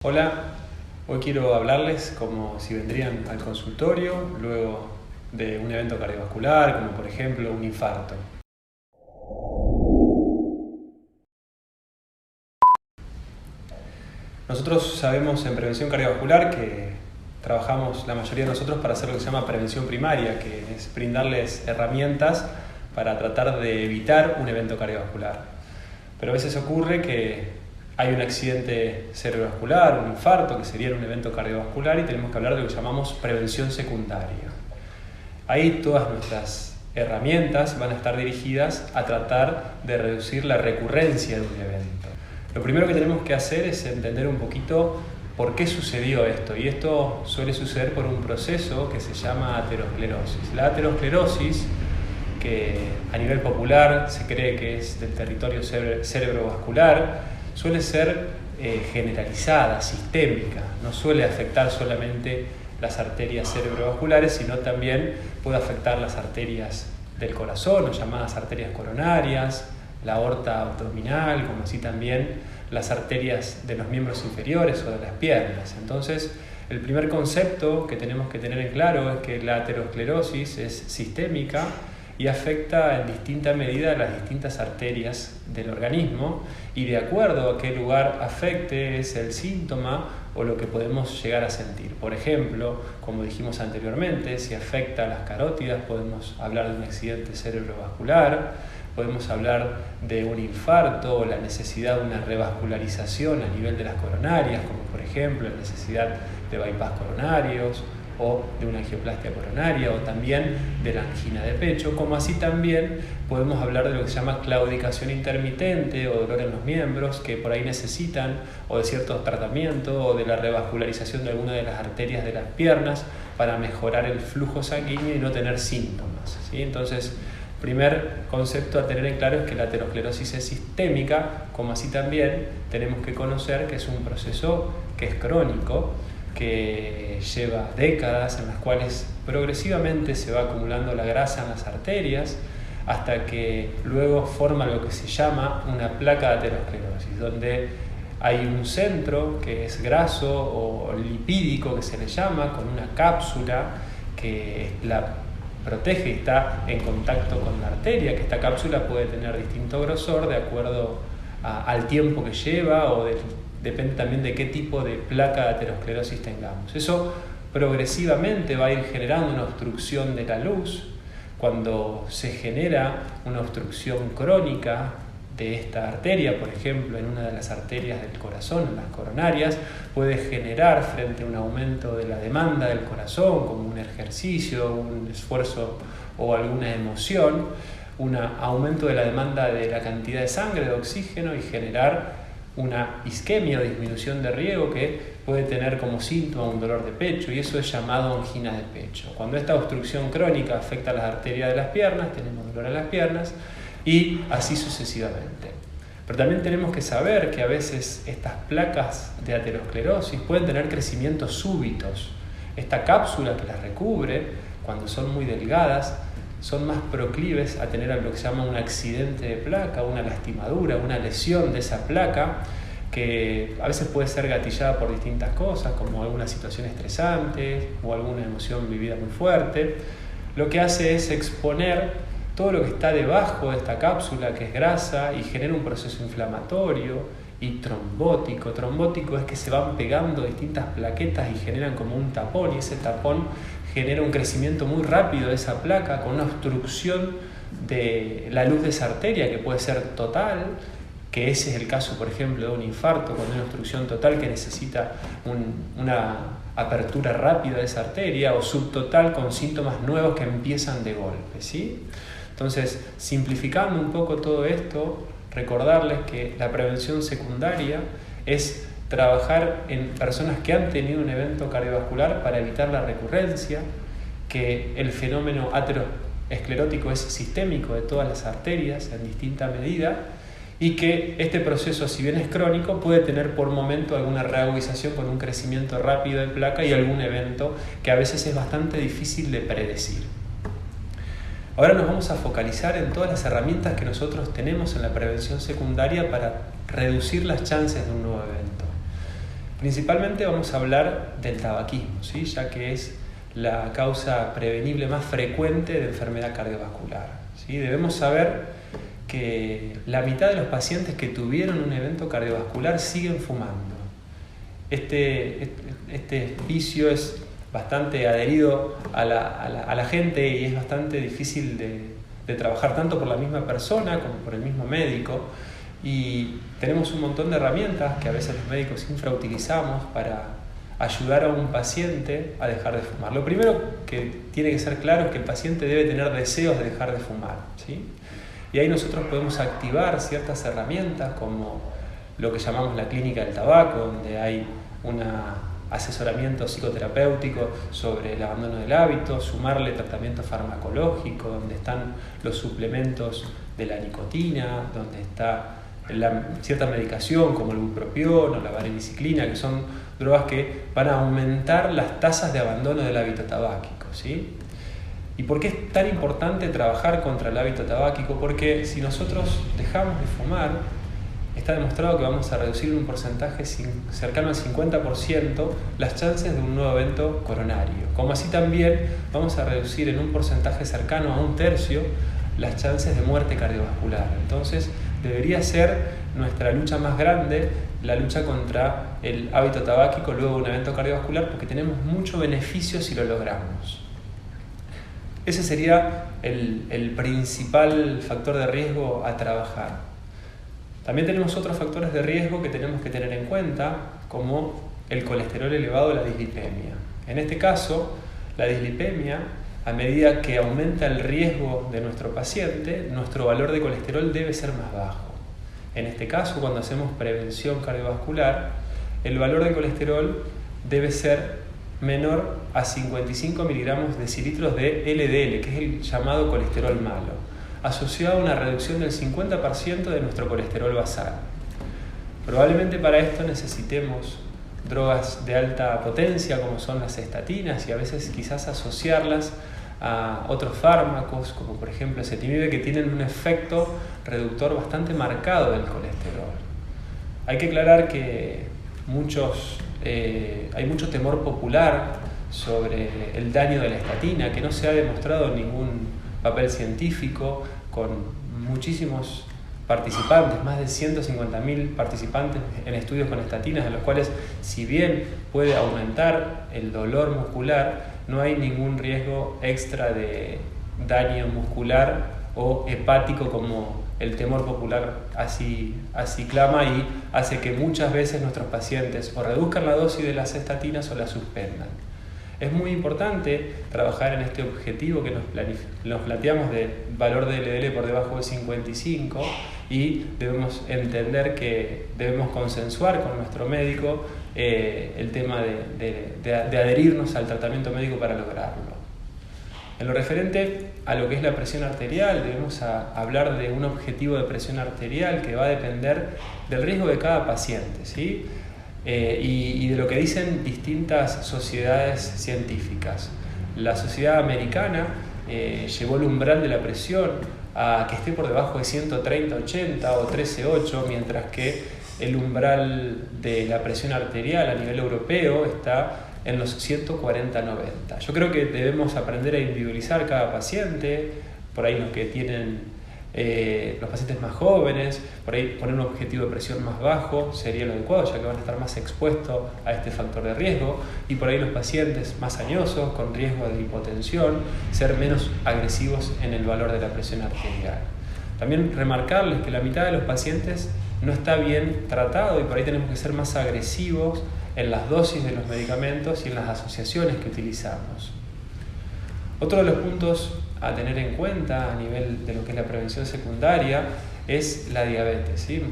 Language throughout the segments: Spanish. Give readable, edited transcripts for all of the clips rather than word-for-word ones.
Hola, hoy quiero hablarles como si vendrían al consultorio luego de un evento cardiovascular, como por ejemplo un infarto. Nosotros sabemos en prevención cardiovascular que trabajamos la mayoría de nosotros para hacer lo que se llama prevención primaria, que es brindarles herramientas para tratar de evitar un evento cardiovascular. Pero a veces ocurre que hay un accidente cerebrovascular, un infarto, que sería un evento cardiovascular, y tenemos que hablar de lo que llamamos prevención secundaria. Ahí todas nuestras herramientas van a estar dirigidas a tratar de reducir la recurrencia de un evento. Lo primero que tenemos que hacer es entender un poquito por qué sucedió esto, y esto suele suceder por un proceso que se llama aterosclerosis. La aterosclerosis, que a nivel popular se cree que es del territorio cerebrovascular, suele ser generalizada, sistémica, no suele afectar solamente las arterias cerebrovasculares, sino también puede afectar las arterias del corazón, o llamadas arterias coronarias, la aorta abdominal, como así también las arterias de los miembros inferiores o de las piernas. Entonces, el primer concepto que tenemos que tener en claro es que la aterosclerosis es sistémica y afecta en distinta medida las distintas arterias del organismo, y de acuerdo a qué lugar afecte es el síntoma o lo que podemos llegar a sentir. Por ejemplo, como dijimos anteriormente, si afecta a las carótidas podemos hablar de un accidente cerebrovascular, podemos hablar de un infarto o la necesidad de una revascularización a nivel de las coronarias, como por ejemplo la necesidad de bypass coronarios, o de una angioplastia coronaria, o también de la angina de pecho, como así también podemos hablar de lo que se llama claudicación intermitente o dolor en los miembros, que por ahí necesitan o de ciertos tratamientos o de la revascularización de alguna de las arterias de las piernas para mejorar el flujo sanguíneo y no tener síntomas, ¿sí? Entonces, primer concepto a tener en claro es que la aterosclerosis es sistémica, como así también tenemos que conocer que es un proceso que es crónico, que lleva décadas en las cuales progresivamente se va acumulando la grasa en las arterias hasta que luego forma lo que se llama una placa de aterosclerosis, donde hay un centro que es graso o lipídico, que se le llama, con una cápsula que la protege y está en contacto con la arteria, que esta cápsula puede tener distinto grosor de acuerdo al tiempo que lleva o depende también de qué tipo de placa de aterosclerosis tengamos. Eso progresivamente va a ir generando una obstrucción de la luz. Cuando se genera una obstrucción crónica de esta arteria, por ejemplo, en una de las arterias del corazón, en las coronarias, puede generar, frente a un aumento de la demanda del corazón, como un ejercicio, un esfuerzo o alguna emoción, un aumento de la demanda de la cantidad de sangre, de oxígeno, y generar una isquemia o disminución de riego que puede tener como síntoma un dolor de pecho, y eso es llamado angina de pecho. Cuando esta obstrucción crónica afecta a las arterias de las piernas, tenemos dolor en las piernas, y así sucesivamente. Pero también tenemos que saber que a veces estas placas de aterosclerosis pueden tener crecimientos súbitos. Esta cápsula que las recubre, cuando son muy delgadas, son más proclives a tener lo que se llama un accidente de placa, una lastimadura, una lesión de esa placa, que a veces puede ser gatillada por distintas cosas, como alguna situación estresante o alguna emoción vivida muy fuerte. Lo que hace es exponer todo lo que está debajo de esta cápsula, que es grasa, y genera un proceso inflamatorio y trombótico. Trombótico es que se van pegando distintas plaquetas y generan como un tapón, y ese tapón genera un crecimiento muy rápido de esa placa con una obstrucción de la luz de esa arteria que puede ser total, que ese es el caso, por ejemplo, de un infarto, cuando hay una obstrucción total que necesita una apertura rápida de esa arteria, o subtotal con síntomas nuevos que empiezan de golpe, ¿sí? Entonces, simplificando un poco todo esto, recordarles que la prevención secundaria es trabajar en personas que han tenido un evento cardiovascular para evitar la recurrencia, que el fenómeno aterosclerótico es sistémico de todas las arterias en distinta medida, y que este proceso, si bien es crónico, puede tener por momento alguna reagudización con un crecimiento rápido de placa y algún evento que a veces es bastante difícil de predecir. Ahora nos vamos a focalizar en todas las herramientas que nosotros tenemos en la prevención secundaria para reducir las chances de un nuevo evento. Principalmente vamos a hablar del tabaquismo, ¿sí? Ya que es la causa prevenible más frecuente de enfermedad cardiovascular, ¿sí? Debemos saber que la mitad de los pacientes que tuvieron un evento cardiovascular siguen fumando. Este vicio es bastante adherido a la gente y es bastante difícil de trabajar tanto por la misma persona como por el mismo médico. Y tenemos un montón de herramientas que a veces los médicos infrautilizamos para ayudar a un paciente a dejar de fumar. Lo primero que tiene que ser claro es que el paciente debe tener deseos de dejar de fumar, ¿sí? Y ahí nosotros podemos activar ciertas herramientas como lo que llamamos la clínica del tabaco, donde hay un asesoramiento psicoterapéutico sobre el abandono del hábito, sumarle tratamiento farmacológico, donde están los suplementos de la nicotina, donde está cierta medicación como el bupropión o la vareniciclina, que son drogas que van a aumentar las tasas de abandono del hábito tabáquico, ¿sí? ¿Y por qué es tan importante trabajar contra el hábito tabáquico? Porque si nosotros dejamos de fumar, está demostrado que vamos a reducir en un porcentaje cercano al 50% las chances de un nuevo evento coronario. Como así también vamos a reducir en un porcentaje cercano a 1/3 las chances de muerte cardiovascular. Entonces, debería ser nuestra lucha más grande la lucha contra el hábito tabáquico luego de un evento cardiovascular, porque tenemos mucho beneficio si lo logramos. Ese sería el principal factor de riesgo a trabajar. También tenemos otros factores de riesgo que tenemos que tener en cuenta, como el colesterol elevado o la dislipemia. En este caso, la dislipemia, a medida que aumenta el riesgo de nuestro paciente, nuestro valor de colesterol debe ser más bajo. En este caso, cuando hacemos prevención cardiovascular, el valor de colesterol debe ser menor a 55 miligramos decilitros de LDL, que es el llamado colesterol malo, asociado a una reducción del 50% de nuestro colesterol basal. Probablemente para esto necesitemos drogas de alta potencia como son las estatinas y a veces quizás asociarlas a otros fármacos como por ejemplo ezetimibe, que tienen un efecto reductor bastante marcado del colesterol. Hay que aclarar que hay mucho temor popular sobre el daño de la estatina, que no se ha demostrado ningún papel científico, con muchísimos participantes, más de 150.000 participantes en estudios con estatinas, en los cuales, si bien puede aumentar el dolor muscular, no hay ningún riesgo extra de daño muscular o hepático como el temor popular así clama, y hace que muchas veces nuestros pacientes o reduzcan la dosis de las estatinas o la suspendan. Es muy importante trabajar en este objetivo que nos planteamos de valor de LDL por debajo de 55, y debemos entender que debemos consensuar con nuestro médico el tema de adherirnos al tratamiento médico para lograrlo. En lo referente a lo que es la presión arterial, debemos hablar de un objetivo de presión arterial que va a depender del riesgo de cada paciente, ¿sí? Y de lo que dicen distintas sociedades científicas. La sociedad americana llevó el umbral de la presión a que esté por debajo de 130/80 o 13/8, mientras que el umbral de la presión arterial a nivel europeo está en los 140/90. Yo creo que debemos aprender a individualizar cada paciente, por ahí los que tienen los pacientes más jóvenes, por ahí poner un objetivo de presión más bajo sería lo adecuado, ya que van a estar más expuestos a este factor de riesgo, y por ahí los pacientes más añosos, con riesgo de hipotensión, ser menos agresivos en el valor de la presión arterial. También remarcarles que la mitad de los pacientes no está bien tratado, y por ahí tenemos que ser más agresivos en las dosis de los medicamentos y en las asociaciones que utilizamos. Otro de los puntos a tener en cuenta a nivel de lo que es la prevención secundaria es la diabetes, ¿sí?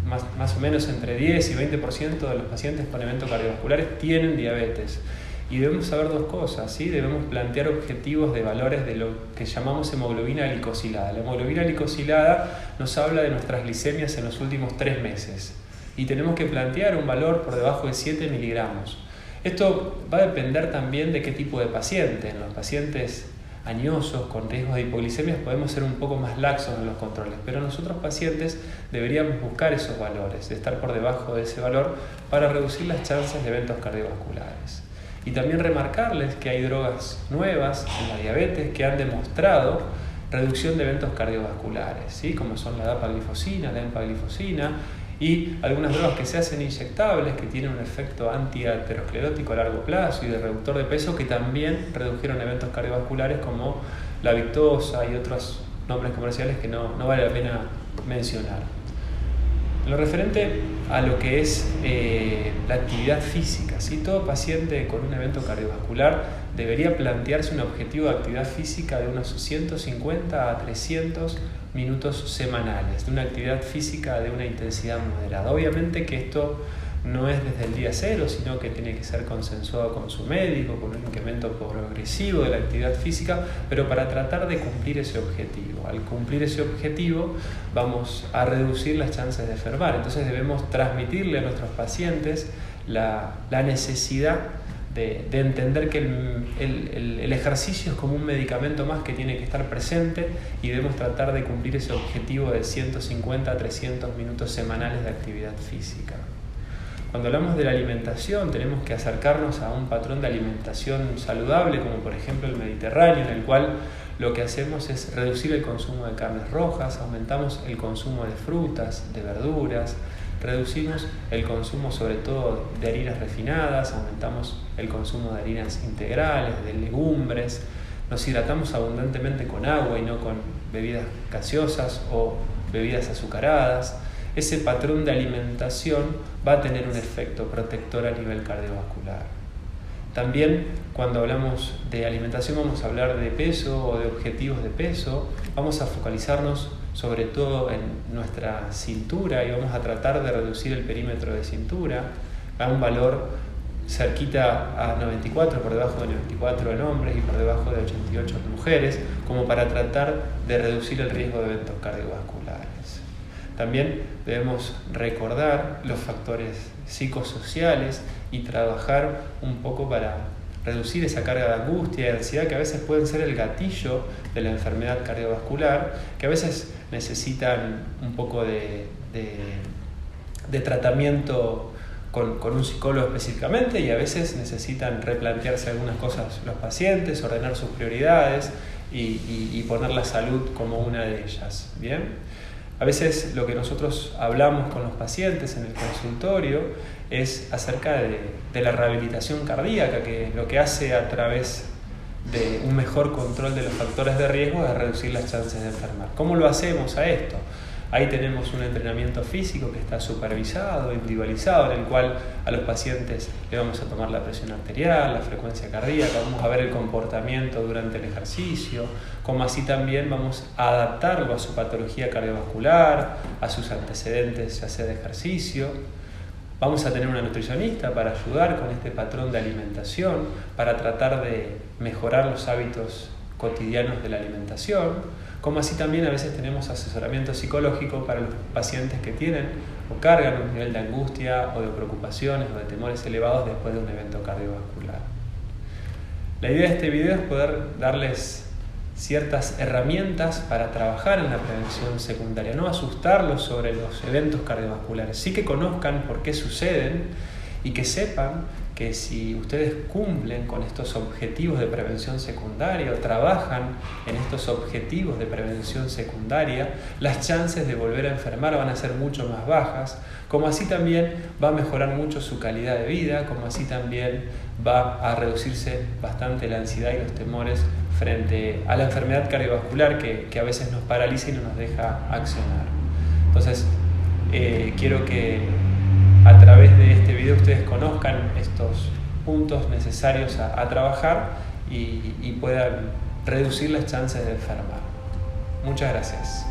Más o menos entre 10 y 20% de los pacientes con eventos cardiovasculares tienen diabetes. Y debemos saber dos cosas, ¿sí? Debemos plantear objetivos de valores de lo que llamamos hemoglobina glicosilada. La hemoglobina glicosilada nos habla de nuestras glicemias en los últimos 3 meses. Y tenemos que plantear un valor por debajo de 7 miligramos. Esto va a depender también de qué tipo de paciente. En los pacientes añosos, con riesgos de hipoglicemias, podemos ser un poco más laxos en los controles, pero nosotros pacientes deberíamos buscar esos valores, estar por debajo de ese valor para reducir las chances de eventos cardiovasculares. Y también remarcarles que hay drogas nuevas en la diabetes que han demostrado reducción de eventos cardiovasculares, ¿sí? Como son la dapaglifosina, la empaglifosina, y algunas drogas que se hacen inyectables que tienen un efecto antiaterosclerótico a largo plazo y de reductor de peso que también redujeron eventos cardiovasculares como la Victoza y otros nombres comerciales que no vale la pena mencionar. En lo referente a lo que es la actividad física, ¿sí? Todo paciente con un evento cardiovascular debería plantearse un objetivo de actividad física de unos 150 a 300 minutos semanales, de una actividad física de una intensidad moderada. Obviamente que esto no es desde el día cero, sino que tiene que ser consensuado con su médico, con un incremento progresivo de la actividad física, pero para tratar de cumplir ese objetivo. Al cumplir ese objetivo vamos a reducir las chances de enfermar. Entonces debemos transmitirle a nuestros pacientes la necesidad de entender que el ejercicio es como un medicamento más que tiene que estar presente y debemos tratar de cumplir ese objetivo de 150 a 300 minutos semanales de actividad física. Cuando hablamos de la alimentación, tenemos que acercarnos a un patrón de alimentación saludable, como por ejemplo el mediterráneo, en el cual lo que hacemos es reducir el consumo de carnes rojas, aumentamos el consumo de frutas, de verduras, reducimos el consumo sobre todo de harinas refinadas, aumentamos el consumo de harinas integrales, de legumbres, nos hidratamos abundantemente con agua y no con bebidas gaseosas o bebidas azucaradas. Ese patrón de alimentación va a tener un efecto protector a nivel cardiovascular. También cuando hablamos de alimentación vamos a hablar de peso o de objetivos de peso, vamos a focalizarnos sobre todo en nuestra cintura y vamos a tratar de reducir el perímetro de cintura a un valor cerquita a 94, por debajo de 94 en hombres y por debajo de 88 en mujeres, como para tratar de reducir el riesgo de eventos cardiovasculares. También debemos recordar los factores psicosociales y trabajar un poco para reducir esa carga de angustia y ansiedad que a veces pueden ser el gatillo de la enfermedad cardiovascular, que a veces necesitan un poco de tratamiento con un psicólogo específicamente y a veces necesitan replantearse algunas cosas los pacientes, ordenar sus prioridades y poner la salud como una de ellas. ¿Bien? A veces lo que nosotros hablamos con los pacientes en el consultorio es acerca de la rehabilitación cardíaca, que lo que hace a través de un mejor control de los factores de riesgo es reducir las chances de enfermar. ¿Cómo lo hacemos a esto? Ahí tenemos un entrenamiento físico que está supervisado, individualizado, en el cual a los pacientes le vamos a tomar la presión arterial, la frecuencia cardíaca, vamos a ver el comportamiento durante el ejercicio, como así también vamos a adaptarlo a su patología cardiovascular, a sus antecedentes ya sea de ejercicio. Vamos a tener una nutricionista para ayudar con este patrón de alimentación, para tratar de mejorar los hábitos cotidianos de la alimentación, como así también a veces tenemos asesoramiento psicológico para los pacientes que tienen o cargan un nivel de angustia o de preocupaciones o de temores elevados después de un evento cardiovascular. La idea de este video es poder darles ciertas herramientas para trabajar en la prevención secundaria, no asustarlos sobre los eventos cardiovasculares, sí que conozcan por qué suceden y que sepan que si ustedes cumplen con estos objetivos de prevención secundaria o trabajan en estos objetivos de prevención secundaria, las chances de volver a enfermar van a ser mucho más bajas, como así también va a mejorar mucho su calidad de vida, como así también va a reducirse bastante la ansiedad y los temores frente a la enfermedad cardiovascular que a veces nos paraliza y no nos deja accionar. Entonces, quiero que a través de este video ustedes conozcan estos puntos necesarios a trabajar y puedan reducir las chances de enfermar. Muchas gracias.